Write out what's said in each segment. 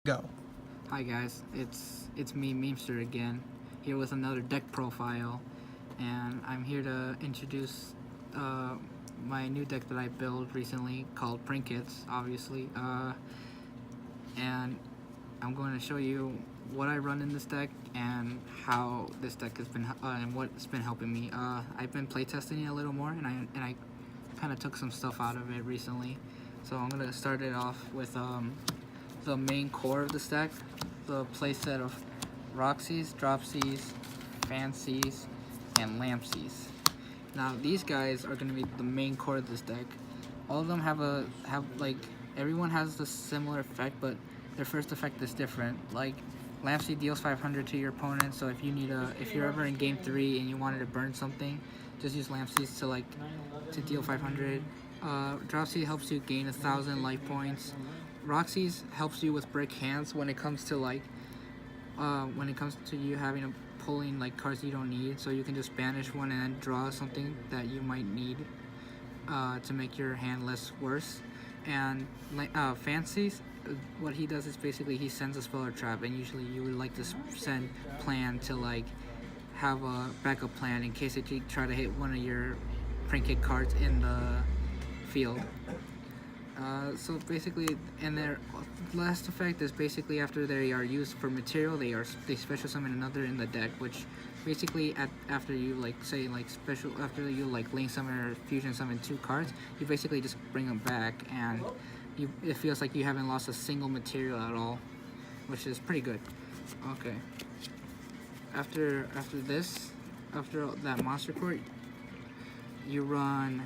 Go. Hi guys, it's me, Memester again, here with another deck profile, and I'm here to introduce my new deck that I built recently called Trinkets, obviously, and I'm going to show you what I run in this deck and how this deck has been and what's been helping me. I've been playtesting it a little more, and I kind of took some stuff out of it recently, so I'm gonna start it off with the main core of the stack, the playset of Roxy's, Dropsies, Fancies, and Lampsies. Now these guys are going to be the main core of this deck. All of them have like everyone has the similar effect, but their first effect is different. Like Lampsy deals 500 to your opponent, so if you're ever in game 3 and you wanted to burn something, just use Lampsies to deal 500. Dropsy helps you gain 1,000 life points. Roxy's helps you with brick hands when it comes to you having to pulling like cards you don't need, so you can just banish one and then draw something that you might need to make your hand less worse. And Fancies, what he does is basically he sends a spell or trap, and usually you would like to send plan to like have a backup plan in case you try to hit one of your trinket cards in the field. So basically, and their last effect is basically after they are used for material, they special summon another in the deck, which basically after you after you link summon or fusion summon 2 cards, you basically just bring them back, and it feels like you haven't lost a single material at all, which is pretty good. Okay. After that monster court, you run.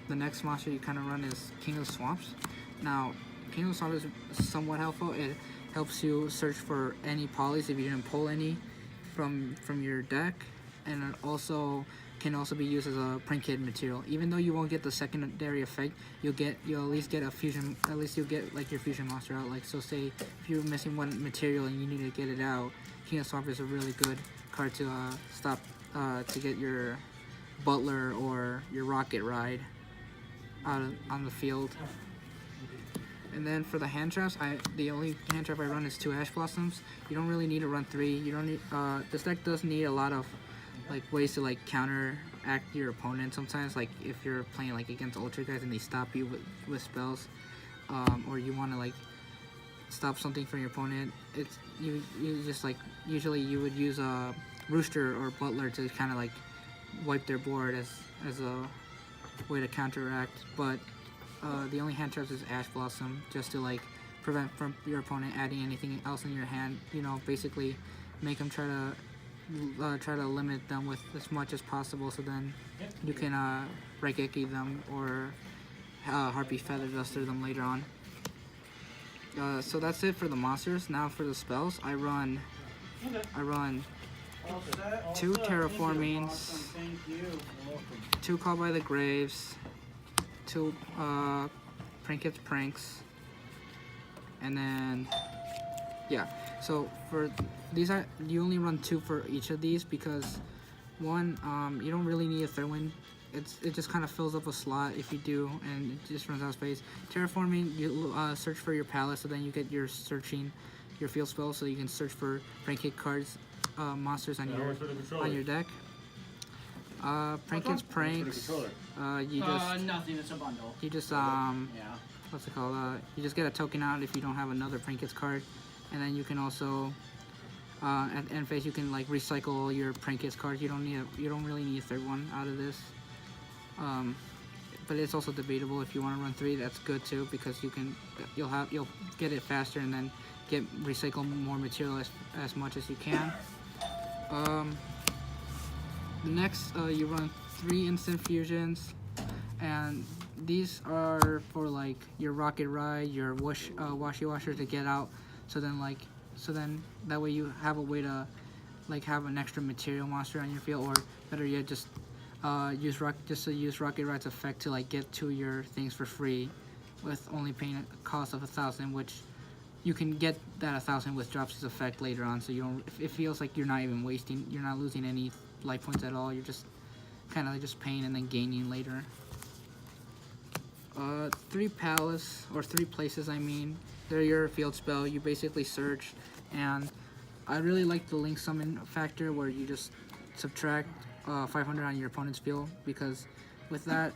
The next monster you kind of run is King of Swamps. Now, King of Swamps is somewhat helpful. It helps you search for any polys if you didn't pull any from your deck, and it can also be used as a Trinket material. Even though you won't get the secondary effect, you'll at least get a fusion. At least you'll get like your fusion monster out. Like, so say if you're missing one material and you need to get it out, King of Swamps is a really good card to stop to get your Butler or your Rocket Ride out on the field. And then for the hand traps, the only hand trap I run is 2 Ash Blossoms. You don't really need to run 3. You don't need. This deck does need a lot of like ways to like counteract your opponent. Sometimes, like if you're playing like against Ultra guys and they stop you with spells, or you want to like stop something from your opponent, it's you just like usually you would use a Rooster or Butler to kind of like wipe their board as a way to counteract, but the only hand traps is Ash Blossom, just to like prevent from your opponent adding anything else in your hand. You know, basically make them try to limit them with as much as possible, so then you can Raigeki them or Harpy Feather Duster them later on. So that's it for the monsters. Now for the spells, I run 2 Terraformings, 2 Call by the Graves, 2 Trinkets Pranks, and then yeah. So for these you only run 2 for each of these, because one, you don't really need a third one. It just kind of fills up a slot if you do, and it just runs out of space. Terraforming, you search for your palace, so then you get your field spell, so you can search for Trinket cards, monsters on your deck. Trinkets Pranks, you just nothing. It's a bundle. you just yeah. what's it called? You just get a token out if you don't have another Trinkets card, and then you can also at end phase you can like recycle all your Trinkets cards. You don't really need a third one out of this. But it's also debatable. If you want to run 3, that's good too, because you'll get it faster and then recycle more material as much as you can. Next, you run 3 instant fusions, and these are for like your Rocket Ride, your Washy Washer to get out. So then that way you have a way to like have an extra material monster on your field, or better yet, just use Rocket Ride's effect to like get to your things for free, with only paying a cost of 1,000, which you can get that 1,000 with Dropsy's effect later on. So you don't. It feels like you're not even wasting. You're not losing any life points at all. You're just kind of just paying and then gaining later. 3 palace or 3 places. I mean, they're your field spell. You basically search, and I really like the link summon factor where you just subtract 500 on your opponent's field, because with that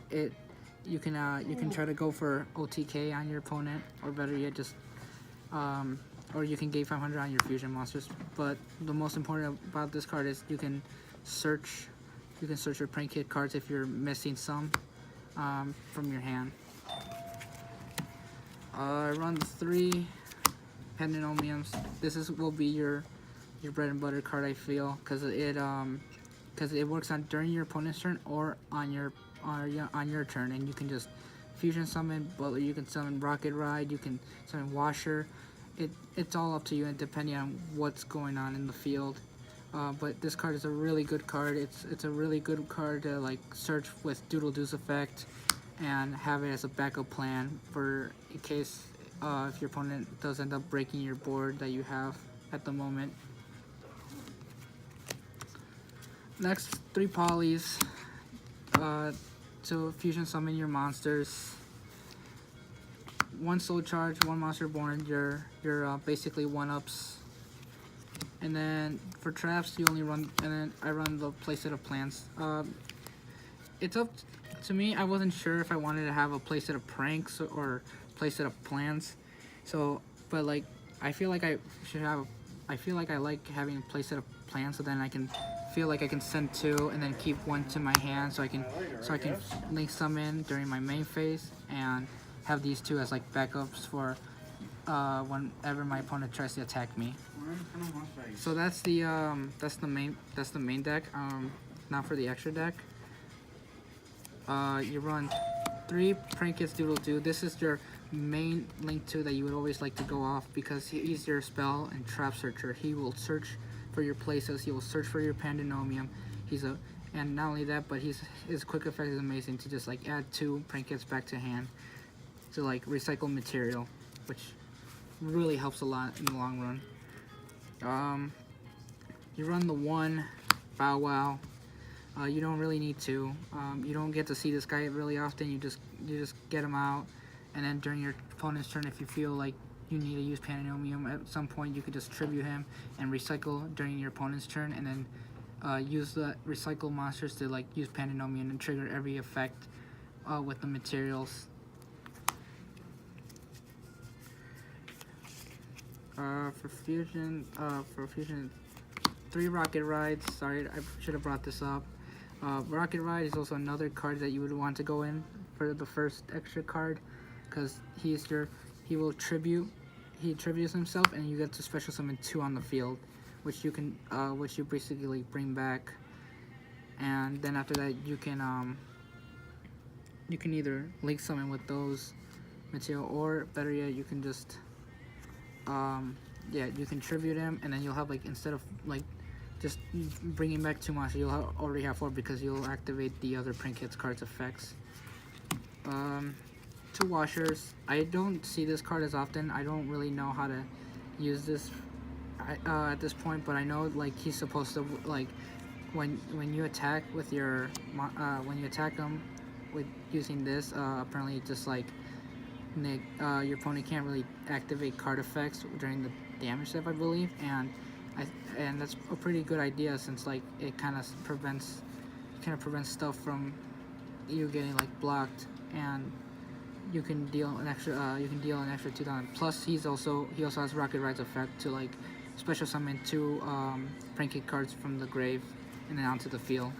you can try to go for OTK on your opponent, or better yet, just or you can gain 500 on your fusion monsters. But the most important about this card is you can search your prank hit cards if you're missing some from your hand. I run the 3 Pandenomiums. This will be your bread and butter card, I feel, because it works on during your opponent's turn or on your turn, and you can just fusion summon. But you can summon Rocket Ride, you can summon Washer. It's all up to you, and depending on what's going on in the field. But this card is a really good card. It's a really good card to like search with Doodle Doo's effect, and have it as a backup plan for in case if your opponent does end up breaking your board that you have at the moment. Next, 3 polys to fusion summon your monsters. 1 soul charge, 1 monster born. You're basically 1-ups. And then for traps, you only run, and then I run the playset of plants. It's up to me. I wasn't sure if I wanted to have a playset of pranks or playset of plants. So, but like, I feel like I should have. I feel like I like having a playset of plants, so then I can feel like I can send 2 and then keep 1 to my hand, so I can link summon during my main phase and have these 2 as like backups for whenever my opponent tries to attack me. So that's the main deck. Now for the extra deck. You run 3 Prankets Doodle Doo. This is your main link 2 that you would always like to go off, because he's your spell and trap searcher. He will search for your places. He will search for your Pandenomium. And not only that, but his quick effect is amazing to just like add 2 Prankets back to hand to like recycle material, which really helps a lot in the long run. You run the 1 Bow Wow. You don't really need to. You don't get to see this guy really often. You just get him out, and then during your opponent's turn, if you feel like you need to use Pandenomium at some point, you could just tribute him and recycle during your opponent's turn, and then use the recycle monsters to like use Pandenomium and trigger every effect with the materials. For fusion, 3 Rocket Rides. Sorry, I should have brought this up. Rocket Ride is also another card that you would want to go in for the first extra card, because he tributes himself, and you get to special summon 2 on the field, which you basically bring back, and then after that you can either link summon with those material, or better yet, you can just you can tribute him, and then you'll have like, instead of like just bringing back 2 monsters, you'll already have 4, because you'll activate the other Prank Hits card's effects. 2 Washers. I don't see this card as often. I don't really know how to use this at this point, but I know like he's supposed to, like, when you attack with your when you attack him with using this, apparently just like your opponent can't really activate card effects during the damage step, I believe, and that's a pretty good idea, since like it kind of prevents stuff from you getting like blocked, and you can deal an extra 2,000. Plus he also has Rocket Ride's effect to like special summon 2 Prank Hit cards from the grave and then onto the field.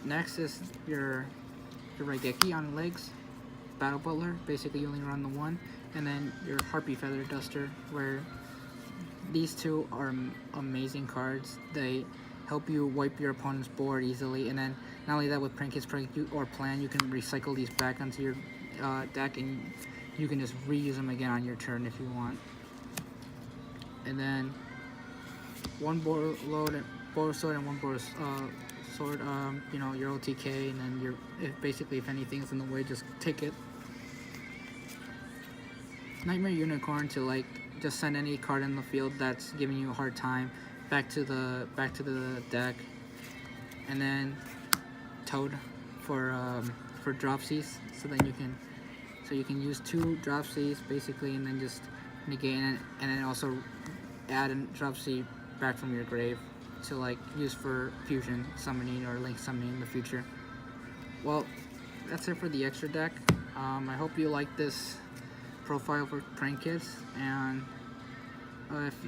Next is your Raigeki on legs, Battle Butler. Basically you only run the 1, and then your Harpy Feather Duster, where these 2 are amazing cards. They help you wipe your opponent's board easily, and then not only that, with Prank Hits or Plan, you can recycle these back onto your deck, and you can just reuse them again on your turn if you want. And then 1 Boar Sword and 1 Boar Sword, your OTK, and then basically if anything's in the way, just take it. Nightmare Unicorn to like just send any card in the field that's giving you a hard time back to the deck. And then Toad for dropsies, so then you can So you can use 2 dropsies basically, and then just negate it, and then also add a dropsy back from your grave to like use for fusion summoning or link summoning in the future. Well, that's it for the extra deck. I hope you like this profile for prank kids, and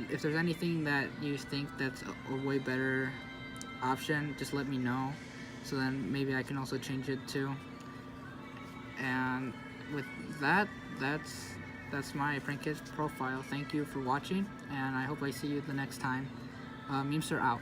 if there's anything that you think that's a way better option, just let me know, so then maybe I can also change it too. And with that, that's my prank kids profile. Thank you for watching, and I hope I see you the next time. Memester out.